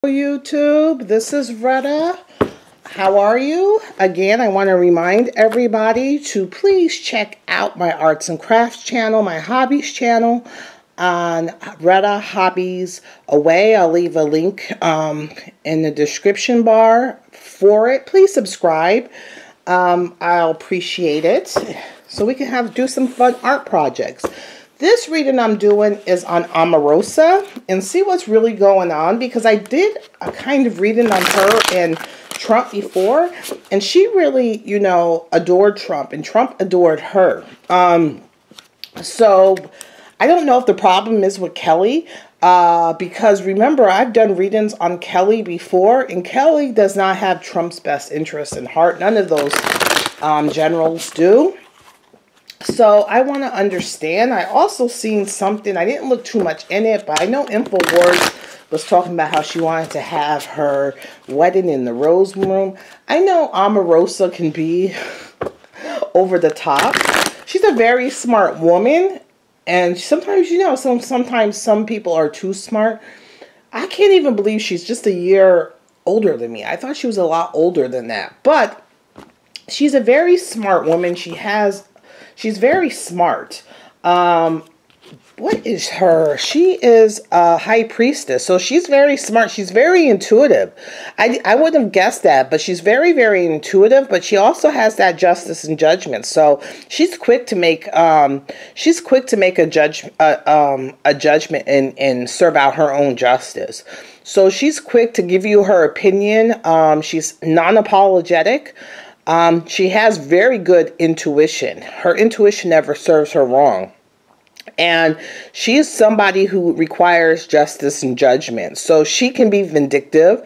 YouTube, this is Retta. How are you? Again, I want to remind everybody to please check out my arts and crafts channel, my hobbies channel on Retta Hobbies Away. I'll leave a link in the description bar for it. Please subscribe. I'll appreciate it so we can do some fun art projects. This reading I'm doing is on Omarosa and see what's really going on, because I did a kind of reading on her and Trump before, and she really, adored Trump and Trump adored her. So I don't know if the problem is with Kelly, because remember, I've done readings on Kelly before, and Kelly does not have Trump's best interest in heart. None of those generals do. So I want to understand. I also seen something, I didn't look too much in it, but I know InfoWars was talking about how she wanted to have her wedding in the Rose Room. I know Omarosa can be over the top. She's a very smart woman, and sometimes, sometimes some people are too smart. I can't even believe she's just a year older than me. I thought she was a lot older than that, but she's a very smart woman. She's very smart. What is her? She is a high priestess. So she's very smart. She's very intuitive. I wouldn't have guessed that, but she's very, very intuitive. But she also has that justice and judgment. So she's quick to make a judgment and serve out her own justice. So she's quick to give you her opinion. She's non-apologetic. She has very good intuition. Her intuition never serves her wrong. And she's somebody who requires justice and judgment. So she can be vindictive.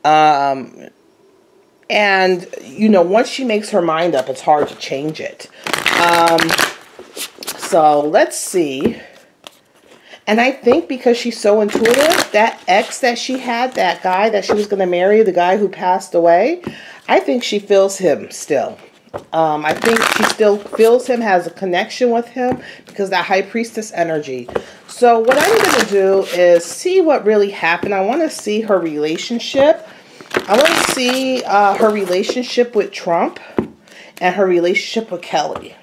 And, once she makes her mind up, it's hard to change it. So let's see. And I think because she's so intuitive, that ex that she had, that guy that she was going to marry, the guy who passed away, I think she feels him still. I think she still feels him, has a connection with him, because that high priestess energy. So what I'm going to do is see what really happened. I want to see her relationship. I want to see her relationship with Trump and her relationship with Kelly.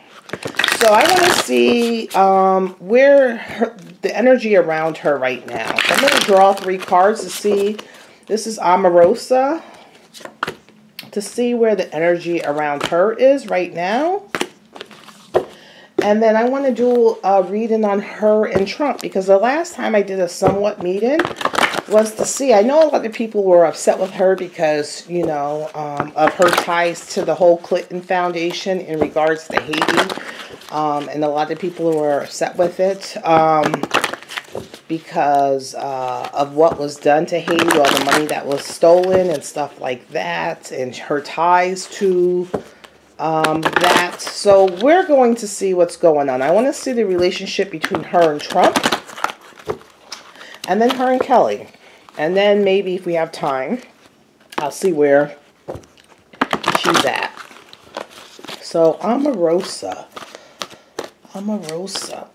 So I want to see where the energy around her right now. So I'm going to draw 3 cards to see. This is Omarosa. To see where the energy around her is right now. And then I want to do a reading on her and Trump, because the last time I did a somewhat meeting was to see. I know a lot of people were upset with her because, of her ties to the whole Clinton Foundation in regards to Haiti. And a lot of people were upset with it. Because of what was done to Haiti, all the money that was stolen and stuff like that, and her ties to that. So we're going to see what's going on. I want to see the relationship between her and Trump, and then her and Kelly. And then maybe if we have time, I'll see where she's at. So Omarosa. Omarosa.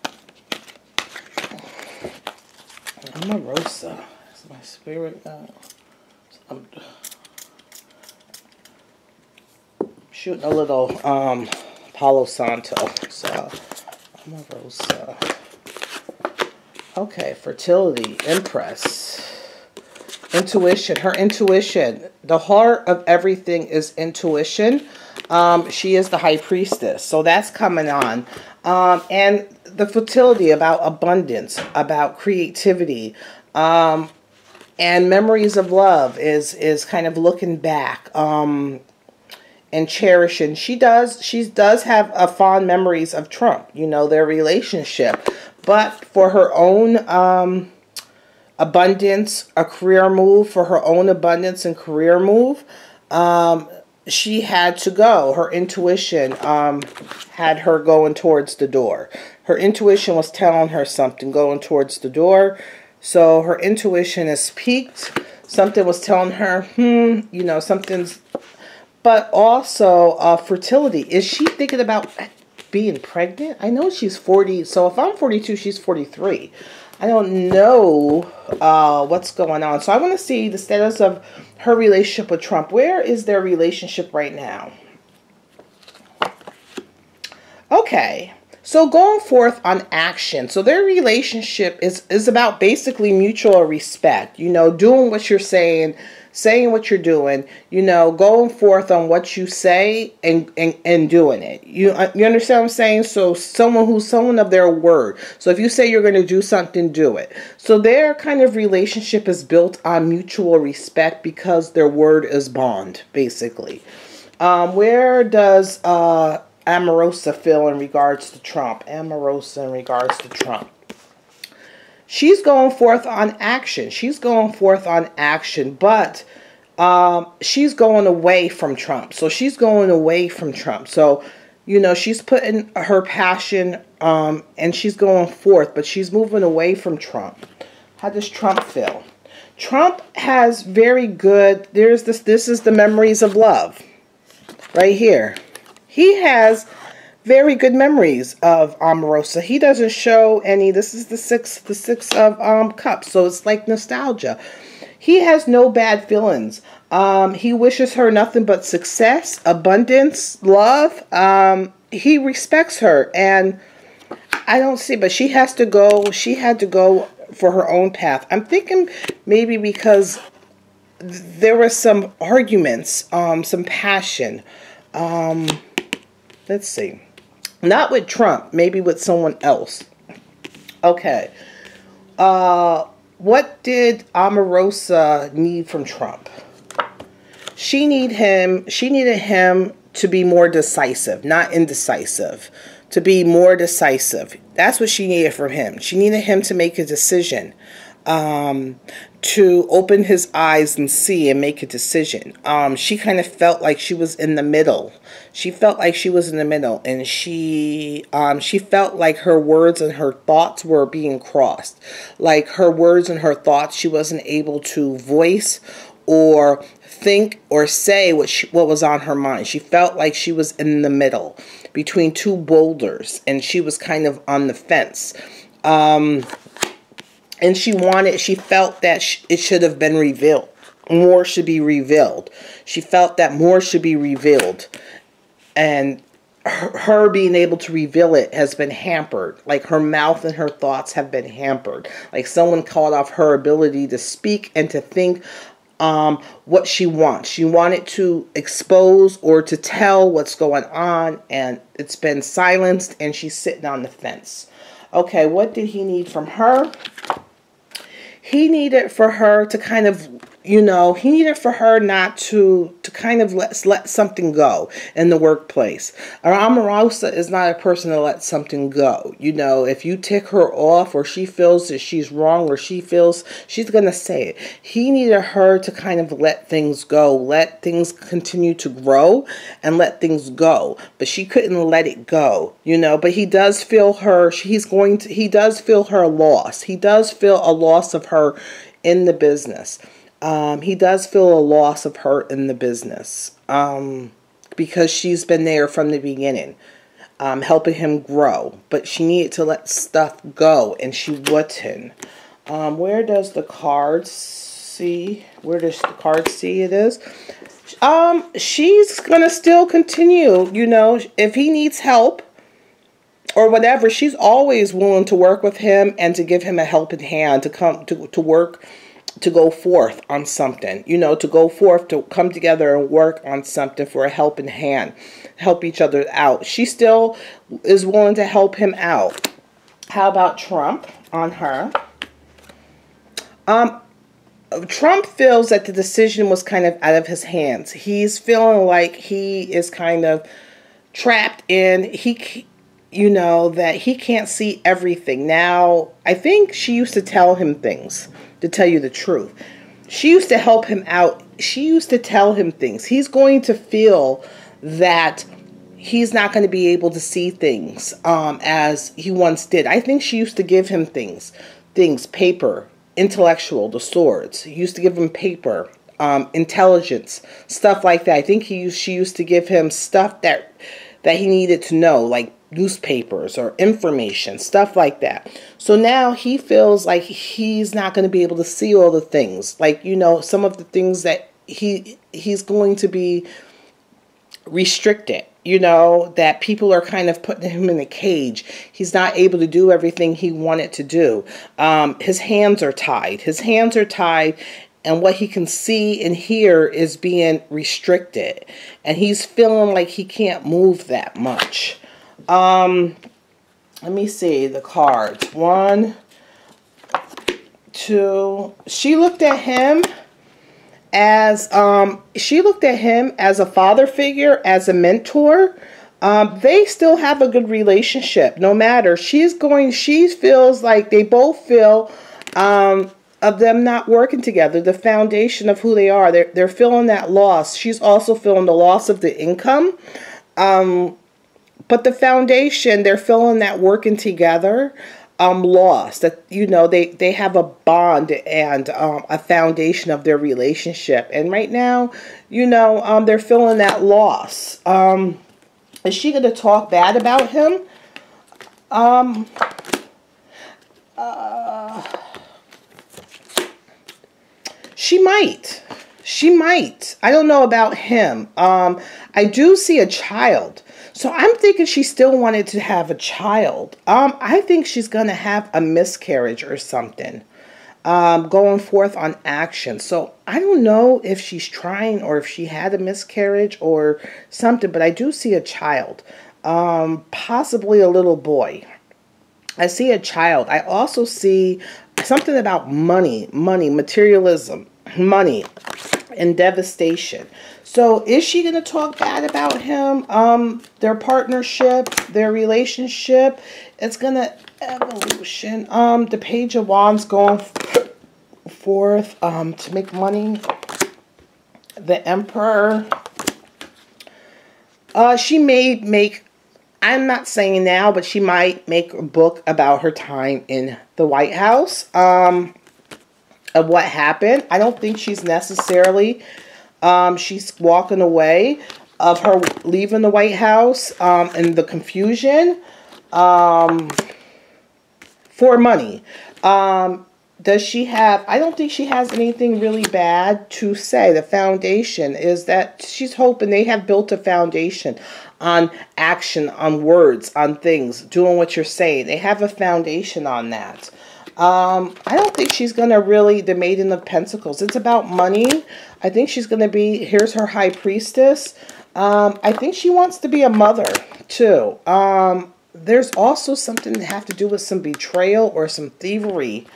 Is my spirit. I'm shooting a little Palo Santo. So Omarosa. Okay, fertility, Empress, intuition. Her intuition. The heart of everything is intuition. She is the high priestess, so that's coming on. And the fertility, about abundance, about creativity, and memories of love is kind of looking back, and cherishing. She does have a fond memories of Trump, their relationship, but for her own abundance, a career move, for her own abundance and career move, she had to go. Her intuition had her going towards the door. Her intuition was telling her something going towards the door. So her intuition is peaked. Something was telling her, something's... But also fertility. Is she thinking about being pregnant? I know she's 40. So if I'm 42, she's 43. I don't know what's going on. So I want to see the status of her relationship with Trump. Where is their relationship right now? Okay. So going forth on action. So their relationship is about basically mutual respect. You know, doing what you're saying what you're doing, you know, going forth on what you say and doing it. You understand what I'm saying? So someone of their word. So if you say you're going to do something, do it. So their kind of relationship is built on mutual respect because their word is bond, basically. Where does Omarosa feel in regards to Trump? Omarosa in regards to Trump. She's going forth on action. She's going forth on action, but she's going away from Trump. So she's going away from Trump. So, you know, she's putting her passion and she's going forth, but she's moving away from Trump. How does Trump feel? Trump has very good, this is the memories of love right here. He has very good memories of Omarosa. He doesn't show any. This is the six of cups. So it's like nostalgia. He has no bad feelings. He wishes her nothing but success, abundance, love. He respects her, and I don't see. But she has to go. She had to go for her own path. I'm thinking maybe because there were some arguments, some passion. Let's see. Not with Trump, maybe with someone else. Okay. What did Omarosa need from Trump? She needed him to be more decisive, not indecisive. To be more decisive. That's what she needed from him. She needed him to make a decision. To open his eyes and see and make a decision. She kind of felt like she was in the middle. She felt like she was in the middle, and she felt like her words and her thoughts were being crossed. Like her words and her thoughts, she wasn't able to voice or think or say what was on her mind. She felt like she was in the middle between two boulders, and she was kind of on the fence. And she felt that it should have been revealed. More should be revealed. She felt that more should be revealed. And her being able to reveal it has been hampered. Like her mouth and her thoughts have been hampered. Like someone cut off her ability to speak and to think what she wants. She wanted to expose or to tell what's going on, and it's been silenced, and she's sitting on the fence. Okay, what did he need from her? He needed for her to kind of, you know, he needed for her not to kind of let something go in the workplace. Omarosa is not a person to let something go. You know, if you tick her off or she feels that she's wrong or she feels, she's going to say it. He needed her to kind of let things go, let things continue to grow and let things go. But she couldn't let it go, you know, but he does feel her, he does feel her loss. He does feel a loss of her in the business. He does feel a loss of her in the business because she's been there from the beginning, helping him grow. But she needed to let stuff go, and she wouldn't. Where does the card see? Where does the card see it is? She's going to still continue, you know, if he needs help or whatever, she's always willing to work with him and to give him a helping hand, to come to work, to go forth on something, you know, to go forth, to come together and work on something for a helping hand, help each other out. She still is willing to help him out. How about Trump on her? Trump feels that the decision was kind of out of his hands. He's feeling like he is kind of trapped in, you know, that he can't see everything. Now, I think she used to tell him things, to tell you the truth. She used to help him out. She used to tell him things. He's going to feel that he's not going to be able to see things as he once did. I think she used to give him things, paper, intellectual, the swords. He used to give him paper, intelligence, stuff like that. I think she used to give him stuff that that he needed to know, like newspapers or information, stuff like that. So now he feels like he's not going to be able to see all the things, like, you know, some of the things that he's going to be restricted, you know, that people are kind of putting him in a cage. He's not able to do everything he wanted to do. His hands are tied. His hands are tied, and what he can see and hear is being restricted. And he's feeling like he can't move that much. Let me see the cards. 1, 2. She looked at him as a father figure, as a mentor. They still have a good relationship, no matter. She feels like they both feel of them not working together, the foundation of who they are. They're feeling that loss. She's also feeling the loss of the income. But the foundation, they're feeling that working together lost. That, you know, they have a bond and a foundation of their relationship. And right now, you know, they're feeling that loss. Is she going to talk bad about him? She might. She might. I don't know about him. I do see a child. So I'm thinking she still wanted to have a child. I think she's going to have a miscarriage or something. Going forth on action. So I don't know if she's trying or if she had a miscarriage or something. But I do see a child. Possibly a little boy. I see a child. I also see something about money, materialism, money, and devastation. So is she going to talk bad about him? Their partnership, their relationship, it's going to evolution. The Page of Wands going forth to make money. The Emperor. She may make, I'm not saying now, but she might make a book about her time in the White House, of what happened. I don't think she's necessarily, she's walking away of her leaving the White House, and the confusion, for money. Does she have, I don't think she has anything really bad to say. The foundation is that she's hoping they have built a foundation on action, on words, on things, doing what you're saying. They have a foundation on that. I don't think she's going to really, the Maiden of Pentacles. It's about money. I think she's going to be, here's her High Priestess. I think she wants to be a mother, too. There's also something to have to do with some betrayal or some thievery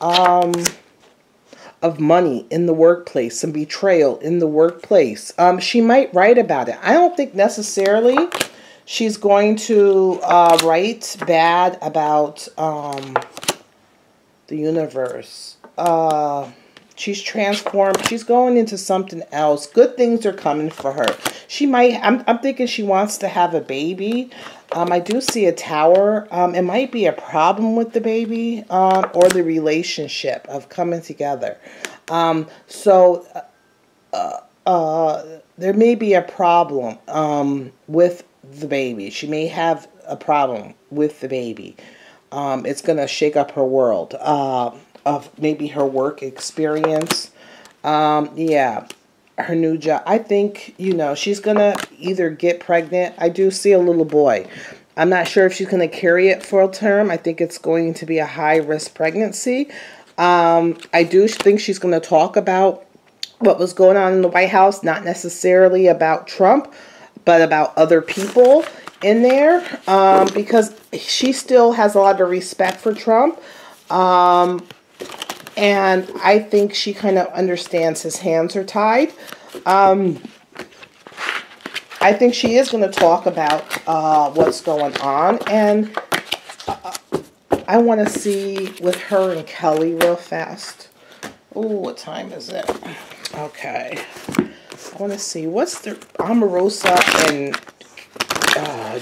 of money in the workplace, some betrayal in the workplace. She might write about it. I don't think necessarily she's going to write bad about the universe. She's transformed. She's going into something else. Good things are coming for her. She might, I'm thinking she wants to have a baby. I do see a Tower. It might be a problem with the baby, or the relationship of coming together. There may be a problem with the baby. She may have a problem with the baby. It's going to shake up her world, of maybe her work experience. Yeah, her new job. I think, you know, she's going to either get pregnant. I do see a little boy. I'm not sure if she's going to carry it full term. I think it's going to be a high-risk pregnancy. I do think she's going to talk about what was going on in the White House, not necessarily about Trump, but about other people in there, because she still has a lot of respect for Trump. And I think she kind of understands his hands are tied. I think she is going to talk about what's going on. And I want to see with her and Kelly real fast. Oh, what time is it? Okay. I want to see. What's the Omarosa and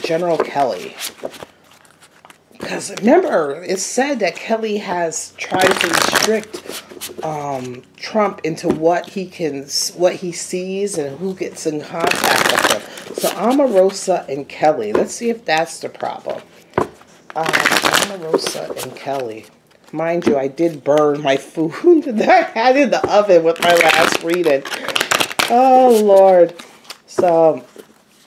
General Kelly? Because remember, it's said that Kelly has tried to restrict Trump into what he sees and who gets in contact with him. So Omarosa and Kelly. Let's see if that's the problem. Omarosa and Kelly. Mind you, I did burn my food that I had in the oven with my last reading. Oh, Lord. So,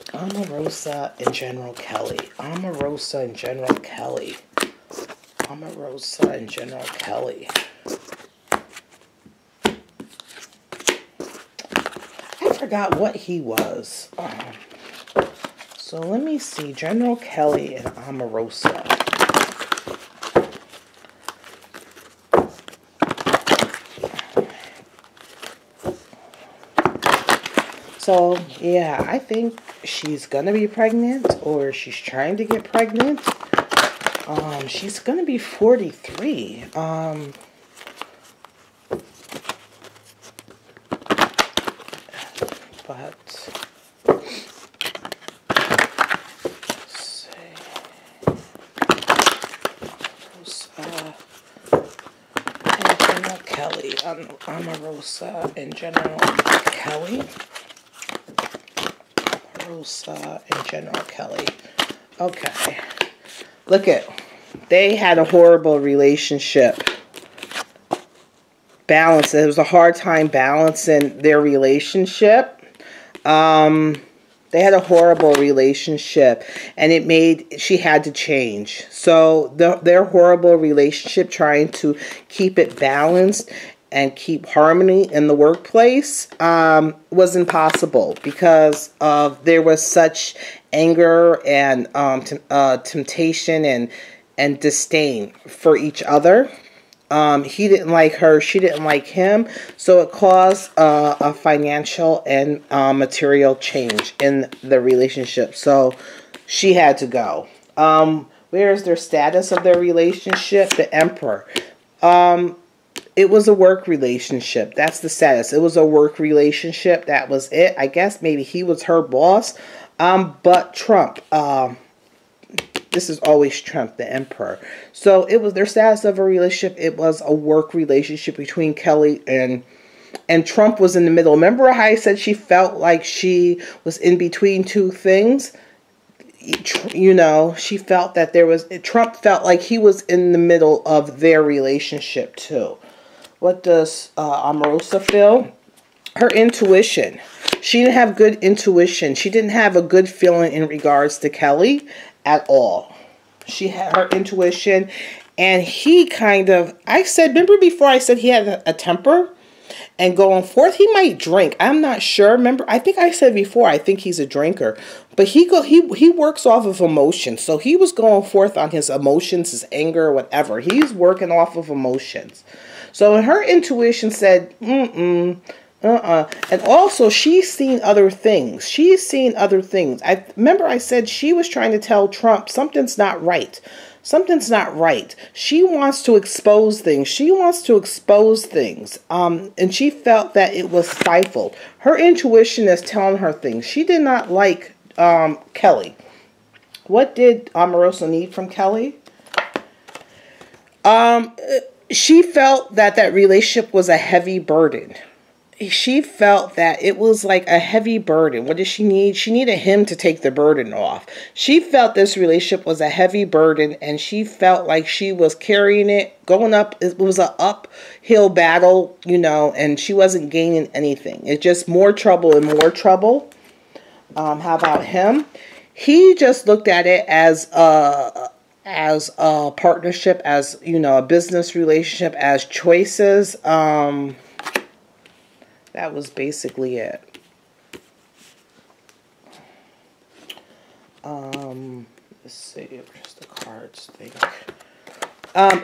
Omarosa and General Kelly. Omarosa and General Kelly. Omarosa and General Kelly. I forgot what he was. So let me see. General Kelly and Omarosa. So, yeah, I think she's going to be pregnant, or she's trying to get pregnant. She's going to be 43. But, let's see. And General Kelly. Omarosa and General Kelly. Omarosa and General Kelly. Okay. Look at, they had a horrible relationship. Balance. It was a hard time balancing their relationship. They had a horrible relationship, and it made, she had to change. So their horrible relationship, trying to keep it balanced and keep harmony in the workplace, was impossible because there was such anger and temptation and disdain for each other. He didn't like her, she didn't like him, so it caused a financial and material change in the relationship. So she had to go. Where is their status of their relationship? The Emperor. It was a work relationship. That's the status. It was a work relationship. That was it. I guess maybe he was her boss. But Trump, this is always Trump, the Emperor. So it was their status of a relationship. It was a work relationship between Kelly and Trump was in the middle. Remember how I said she felt like she was in between two things? You know, she felt that Trump felt like he was in the middle of their relationship too. What does Omarosa feel? Her intuition. She didn't have good intuition. She didn't have a good feeling in regards to Kelly at all. She had her intuition, and he kind of, I said, remember before I said he had a temper? And going forth, he might drink. I'm not sure. Remember, I think I said before, I think he's a drinker. But he works off of emotions. So he was going forth on his emotions, his anger, whatever. He's working off of emotions. So her intuition said, And also, she's seen other things. She's seen other things. I remember I said she was trying to tell Trump something's not right. Something's not right. She wants to expose things. She wants to expose things. And she felt that it was stifled. Her intuition is telling her things. She did not like Kelly. What did Omarosa need from Kelly? She felt that relationship was a heavy burden. She felt that it was like a heavy burden. What did she need? She needed him to take the burden off. She felt this relationship was a heavy burden, and she felt like she was carrying it, going up. It was an uphill battle, you know, and she wasn't gaining anything. It's just more trouble and more trouble. How about him? He just looked at it as a partnership, as, you know, a business relationship, as choices. That was basically it. Let's see, where's the cards thing?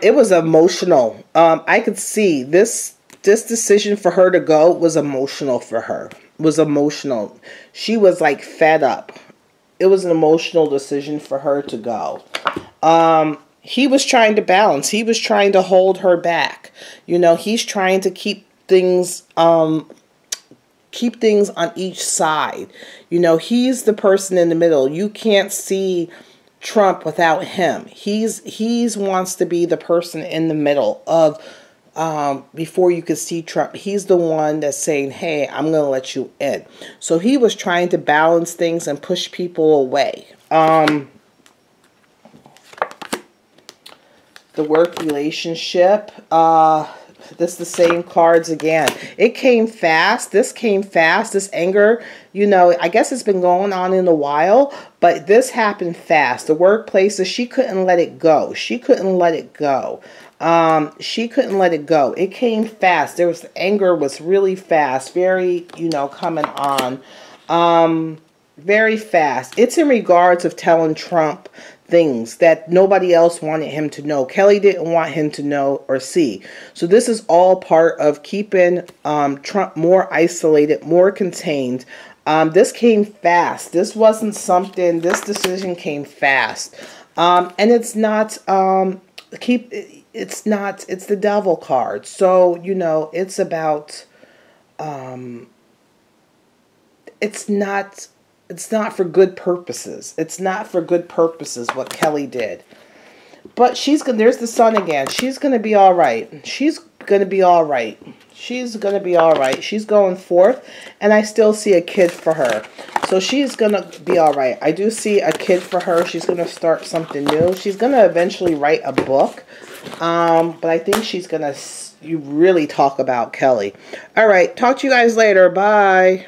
It was emotional. I could see this decision for her to go was emotional for her. Was emotional. She was like fed up. It was an emotional decision for her to go. He was trying to balance. He was trying to hold her back. You know, he's trying to keep things on each side. You know, he's the person in the middle. You can't see Trump without him. He's wants to be the person in the middle of before you could see Trump. He's the one that's saying, hey, I'm going to let you in. So he was trying to balance things and push people away. The work relationship, this the same cards again. It came fast. This came fast. This anger, you know, I guess it's been going on in a while, but this happened fast. The workplaces, she couldn't let it go. She couldn't let it go. She couldn't let it go. It came fast. There was, anger was really fast, very, you know, coming on, very fast. It's in regards of telling Trump things that nobody else wanted him to know. Kelly didn't want him to know or see. So this is all part of keeping Trump more isolated, more contained. This came fast. This wasn't something, this decision came fast. And it's not, it's not, it's the devil card. So, you know, it's about, it's not for good purposes. It's not for good purposes what Kelly did. But she's going to, there's the sun again. She's going to be all right. She's going to be all right. She's going to be all right. She's going forth, and I still see a kid for her. So she's going to be all right. I do see a kid for her. She's going to start something new. She's going to eventually write a book. But I think she's going to really talk about Kelly. All right. Talk to you guys later. Bye.